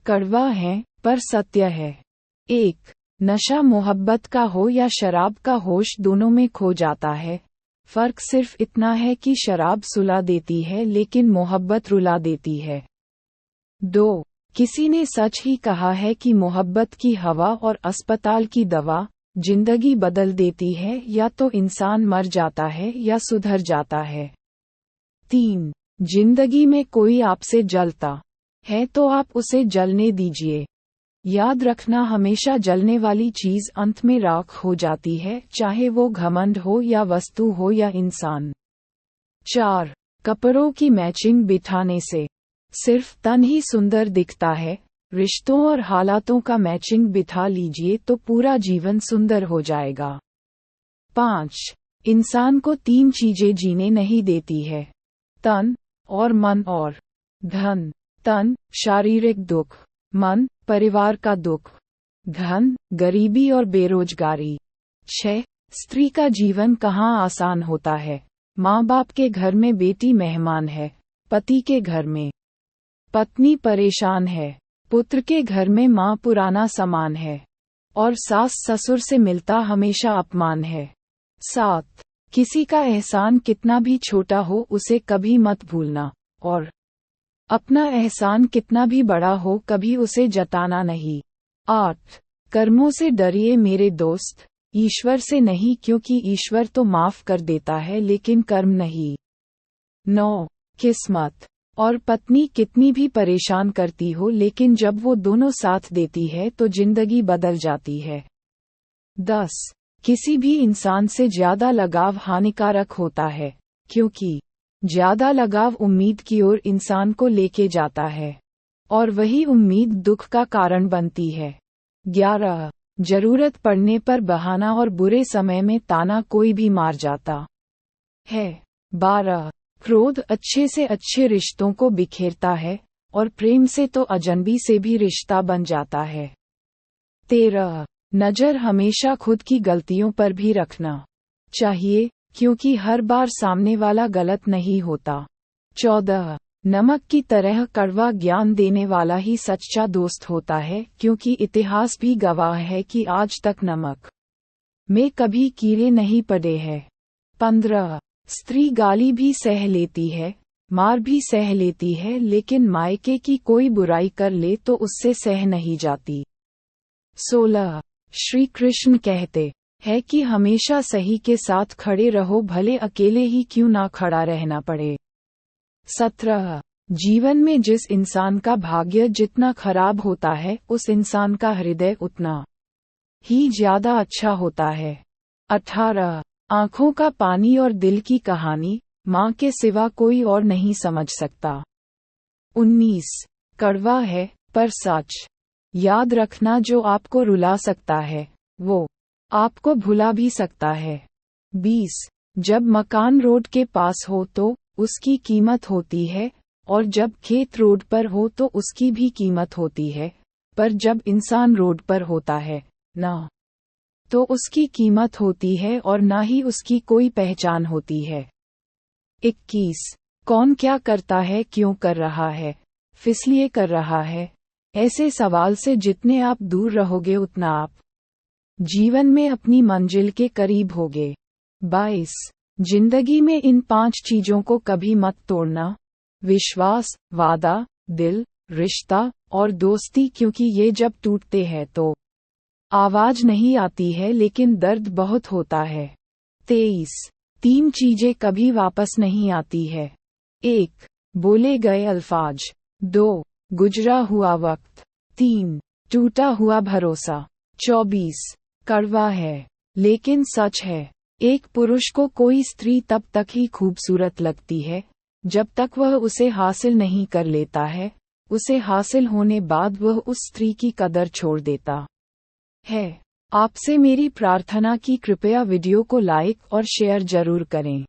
कड़वा है पर सत्य है। 1. नशा मोहब्बत का हो या शराब का, होश दोनों में खो जाता है। फर्क सिर्फ इतना है कि शराब सुला देती है लेकिन मोहब्बत रुला देती है। 2. किसी ने सच ही कहा है कि मोहब्बत की हवा और अस्पताल की दवा जिंदगी बदल देती है, या तो इंसान मर जाता है या सुधर जाता है। 3. जिंदगी में कोई आपसे जलता है तो आप उसे जलने दीजिए। याद रखना, हमेशा जलने वाली चीज अंत में राख हो जाती है, चाहे वो घमंड हो या वस्तु हो या इंसान। 4. कपड़ों की मैचिंग बिठाने से सिर्फ तन ही सुंदर दिखता है। रिश्तों और हालातों का मैचिंग बिठा लीजिए तो पूरा जीवन सुंदर हो जाएगा। 5. इंसान को 3 चीजें जीने नहीं देती है, तन और मन और धन। तन, शारीरिक दुख। मन, परिवार का दुख। धन, गरीबी और बेरोजगारी। 6. स्त्री का जीवन कहाँ आसान होता है। माँ बाप के घर में बेटी मेहमान है, पति के घर में पत्नी परेशान है, पुत्र के घर में माँ पुराना सामान है, और सास ससुर से मिलता हमेशा अपमान है। 7. किसी का एहसान कितना भी छोटा हो उसे कभी मत भूलना, और अपना एहसान कितना भी बड़ा हो कभी उसे जताना नहीं। 8. कर्मों से डरिए मेरे दोस्त, ईश्वर से नहीं, क्योंकि ईश्वर तो माफ कर देता है लेकिन कर्म नहीं। 9. किस्मत और पत्नी कितनी भी परेशान करती हो, लेकिन जब वो दोनों साथ देती है तो जिंदगी बदल जाती है। 10. किसी भी इंसान से ज्यादा लगाव हानिकारक होता है, क्योंकि ज्यादा लगाव उम्मीद की ओर इंसान को लेके जाता है, और वही उम्मीद दुख का कारण बनती है। 11. जरूरत पड़ने पर बहाना और बुरे समय में ताना कोई भी मार जाता है। 12. क्रोध अच्छे से अच्छे रिश्तों को बिखेरता है, और प्रेम से तो अजनबी से भी रिश्ता बन जाता है। 13. नजर हमेशा खुद की गलतियों पर भी रखना चाहिए, क्योंकि हर बार सामने वाला गलत नहीं होता। 14. नमक की तरह कड़वा ज्ञान देने वाला ही सच्चा दोस्त होता है, क्योंकि इतिहास भी गवाह है कि आज तक नमक में कभी कीड़े नहीं पड़े हैं। 15. स्त्री गाली भी सह लेती है, मार भी सह लेती है, लेकिन मायके की कोई बुराई कर ले तो उससे सह नहीं जाती। 16. श्री कृष्ण कहते हैं कि हमेशा सही के साथ खड़े रहो, भले अकेले ही क्यों ना खड़ा रहना पड़े। 17. जीवन में जिस इंसान का भाग्य जितना खराब होता है, उस इंसान का हृदय उतना ही ज्यादा अच्छा होता है। 18. आँखों का पानी और दिल की कहानी माँ के सिवा कोई और नहीं समझ सकता। 19. कड़वा है पर सच। याद रखना, जो आपको रुला सकता है वो आपको भुला भी सकता है। 20. जब मकान रोड के पास हो तो उसकी कीमत होती है, और जब खेत रोड पर हो तो उसकी भी कीमत होती है, पर जब इंसान रोड पर होता है ना तो उसकी कीमत होती है और ना ही उसकी कोई पहचान होती है। 21. कौन क्या करता है, क्यों कर रहा है, इसलिए कर रहा है, ऐसे सवाल से जितने आप दूर रहोगे उतना आप जीवन में अपनी मंजिल के करीब होगे। 22. जिंदगी में इन 5 चीजों को कभी मत तोड़ना, विश्वास, वादा, दिल, रिश्ता और दोस्ती, क्योंकि ये जब टूटते हैं तो आवाज नहीं आती है लेकिन दर्द बहुत होता है। 23. 3 चीजें कभी वापस नहीं आती है। 1. बोले गए अल्फाज। 2. गुजरा हुआ वक्त। 3. टूटा हुआ भरोसा। 24. कड़वा है लेकिन सच है। एक पुरुष को कोई स्त्री तब तक ही खूबसूरत लगती है जब तक वह उसे हासिल नहीं कर लेता है, उसे हासिल होने बाद वह उस स्त्री की कदर छोड़ देता है। आपसे मेरी प्रार्थना कि कृपया वीडियो को लाइक और शेयर जरूर करें।